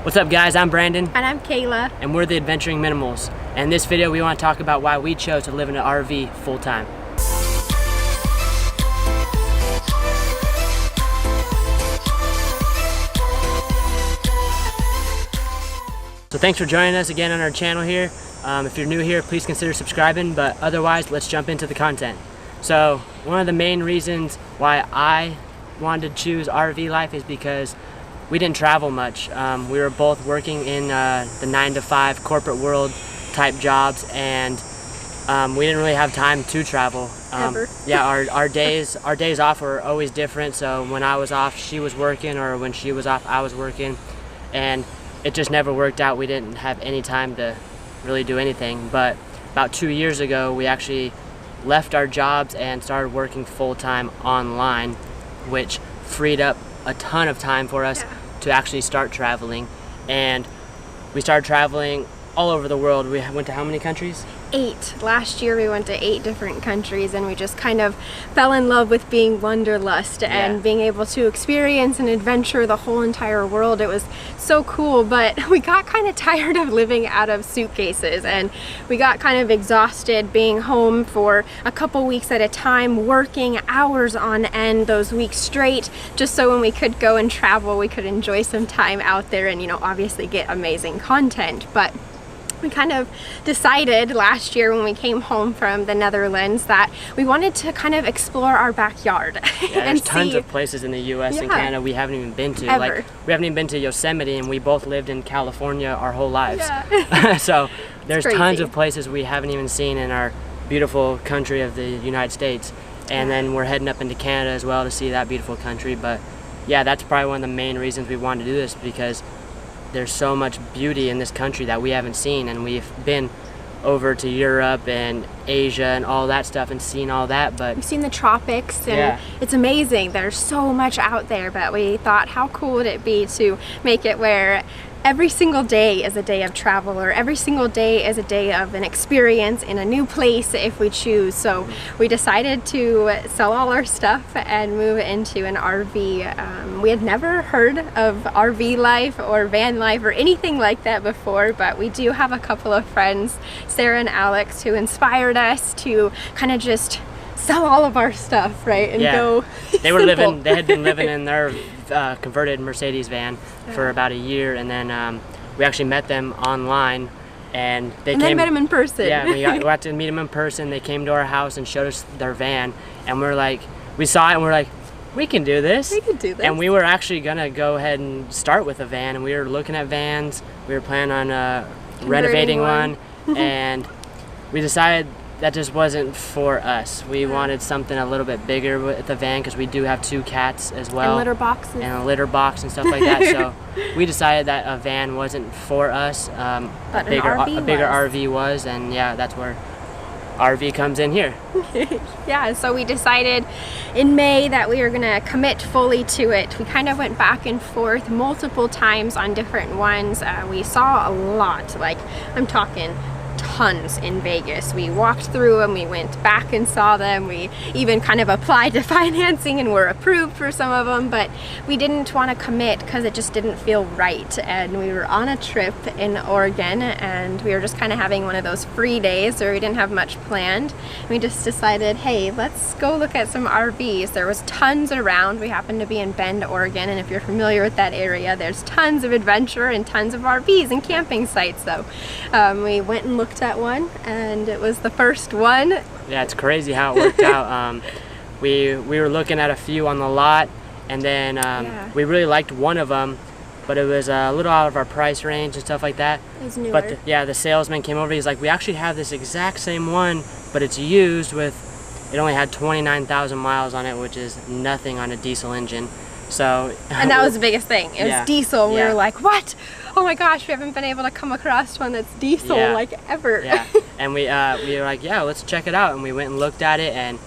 What's up guys, I'm Brandon. And I'm Kayla. And we're the Adventuring Minimals. And in this video we want to talk about why we chose to live in an RV full time. So thanks for joining us again on our channel here. If you're new here, please consider subscribing, but otherwise let's jump into the content. So one of the main reasons why I wanted to choose RV life is because we didn't travel much. We were both working in the 9-to-5 corporate world type jobs, and we didn't really have time to travel. Ever. Yeah, our days off were always different. So when I was off, she was working, or when she was off, I was working, and it just never worked out. We didn't have any time to really do anything. But about 2 years ago, we actually left our jobs and started working full-time online, which freed up a ton of time for us to actually start traveling. And we started traveling all over the world. We went to how many countries? 8. Last year we went to 8 different countries, and we just kind of fell in love with being wanderlust and being able to experience and adventure the whole entire world. It was so cool, but we got kind of tired of living out of suitcases, and we got kind of exhausted being home for a couple weeks at a time, working hours on end those weeks straight, just so when we could go and travel we could enjoy some time out there and, you know, obviously get amazing content. But we kind of decided last year when we came home from the Netherlands that we wanted to kind of explore our backyard. Yeah, there's tons of places in the US and Canada we haven't even been to. Ever. Like, we haven't even been to Yosemite, and we both lived in California our whole lives. Yeah. So there's crazy. tons of places we haven't even seen in our beautiful country of the United States. And then we're heading up into Canada as well to see that beautiful country. But yeah, that's probably one of the main reasons we wanted to do this, because there's so much beauty in this country that we haven't seen, and we've been over to Europe and Asia and all that stuff and seen all that, but we've seen the tropics, and it's amazing. There's so much out there, but we thought, how cool would it be to make it where every single day is a day of travel, or every single day is a day of an experience in a new place if we choose. So we decided to sell all our stuff and move into an RV. We had never heard of RV life or van life or anything like that before, but we do have a couple of friends, Sarah and Alex, who inspired us to kind of just sell all of our stuff, right, and go They were living, they had been living in their converted Mercedes van for about a year, and then we actually met them online, and then met them in person. Yeah, we got to meet them in person. They came to our house and showed us their van, and we're like, we saw it and we're like, we can do this. We can do this. And we were actually gonna go ahead and start with a van, and we were looking at vans. We were planning on renovating one, and we decided that just wasn't for us. We wanted something a little bit bigger with the van, because we do have 2 cats as well. And litter boxes. And a litter box and stuff like that. So we decided that a van wasn't for us. But a bigger RV was, and yeah, that's where RV comes in here. Yeah, so we decided in May that we were gonna commit fully to it. We kind of went back and forth multiple times on different ones. We saw a lot, like I'm talking tons in Vegas. We walked through them, we went back and saw them, we even kind of applied to financing and were approved for some of them, but we didn't want to commit because it just didn't feel right. And we were on a trip in Oregon, and we were just kind of having one of those free days where we didn't have much planned. We just decided, hey, let's go look at some RVs. There was tons around. We happened to be in Bend, Oregon, and if you're familiar with that area, there's tons of adventure and tons of RVs and camping sites. So we went and looked at one, and it was the first one. Yeah, it's crazy how it worked out. We were looking at a few on the lot, and then we really liked one of them, but it was a little out of our price range and stuff like that. It was newer. But the salesman came over, he's like, we actually have this exact same one, but it's used with, it only had 29,000 miles on it, which is nothing on a diesel engine. So, and that was the biggest thing. It was diesel. We were like, what? Oh my gosh, we haven't been able to come across one that's diesel like ever. Yeah, and we were like, yeah, let's check it out. And we went and looked at it, and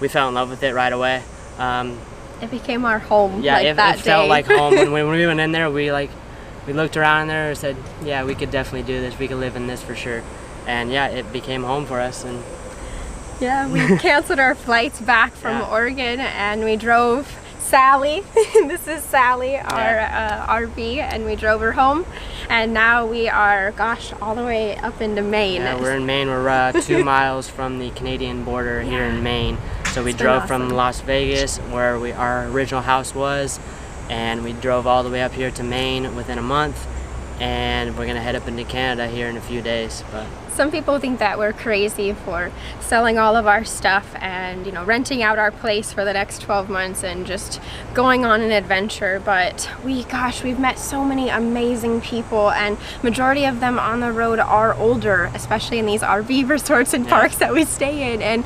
we fell in love with it right away. It became our home. Yeah, it felt like home. When we went in there, we looked around in there and said, yeah, we could definitely do this. We could live in this for sure. And yeah, it became home for us. And yeah, we canceled our flights back from Oregon, and we drove Sally. This is Sally, our RV, and we drove her home. And now we are, gosh, all the way up into Maine. Yeah, we're in Maine. We're 2 miles from the Canadian border here in Maine. So we drove from Las Vegas, where our original house was, and we drove all the way up here to Maine within a month. And we're gonna head up into Canada here in a few days. But some people think that we're crazy for selling all of our stuff and, you know, renting out our place for the next 12 months and just going on an adventure. But we've met so many amazing people, and majority of them on the road are older, especially in these RV resorts and parks that we stay in. And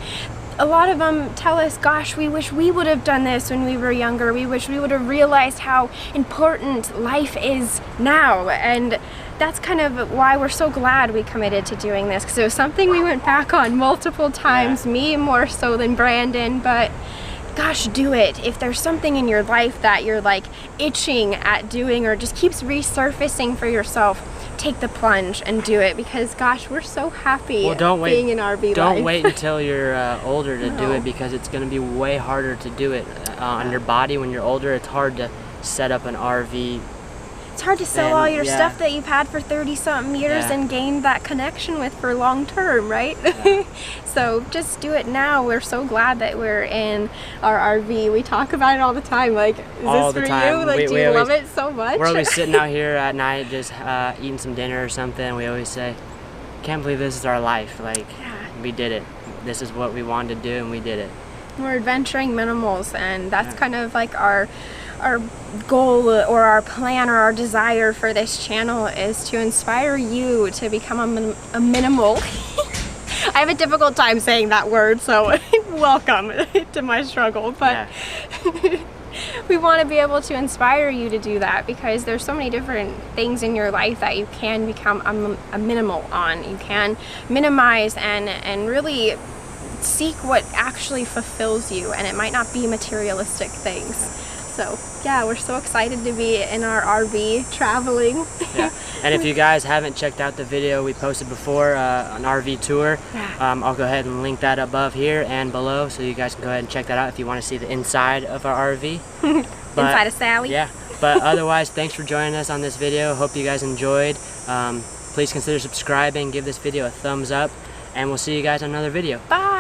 a lot of them tell us, gosh, we wish we would have done this when we were younger. We wish we would have realized how important life is now. And that's kind of why we're so glad we committed to doing this, because it was something we went back on multiple times, me more so than Brandon. But gosh, do it. If there's something in your life that you're like itching at doing or just keeps resurfacing for yourself, take the plunge and do it, because gosh, we're so happy being in RV life. Don't wait until you're older to do it, because it's going to be way harder to do it on your body. When you're older, it's hard to set up an RV. It's hard to sell all your stuff that you've had for 30-something years and gain that connection with for long term, right? So just do it now. We're so glad that we're in our RV. We talk about it all the time. Like, is this for you? Like, do you love it so much? We're always sitting out here at night just eating some dinner or something. We always say, can't believe this is our life. Like, we did it. This is what we wanted to do, and we did it. We're adventuring minimals, and that's kind of like our goal or our plan or our desire for this channel, is to inspire you to become a minimal. I have a difficult time saying that word, so welcome to my struggle. But we want to be able to inspire you to do that, because there's so many different things in your life that you can become a minimal on. You can minimize and really seek what actually fulfills you, and it might not be materialistic things. So yeah, we're so excited to be in our RV traveling. And if you guys haven't checked out the video we posted before, an RV tour, I'll go ahead and link that above here and below, so you guys can go ahead and check that out if you want to see the inside of our RV. Inside of Sally. Yeah, but otherwise, thanks for joining us on this video. Hope you guys enjoyed. Please consider subscribing, give this video a thumbs up, and we'll see you guys on another video. Bye.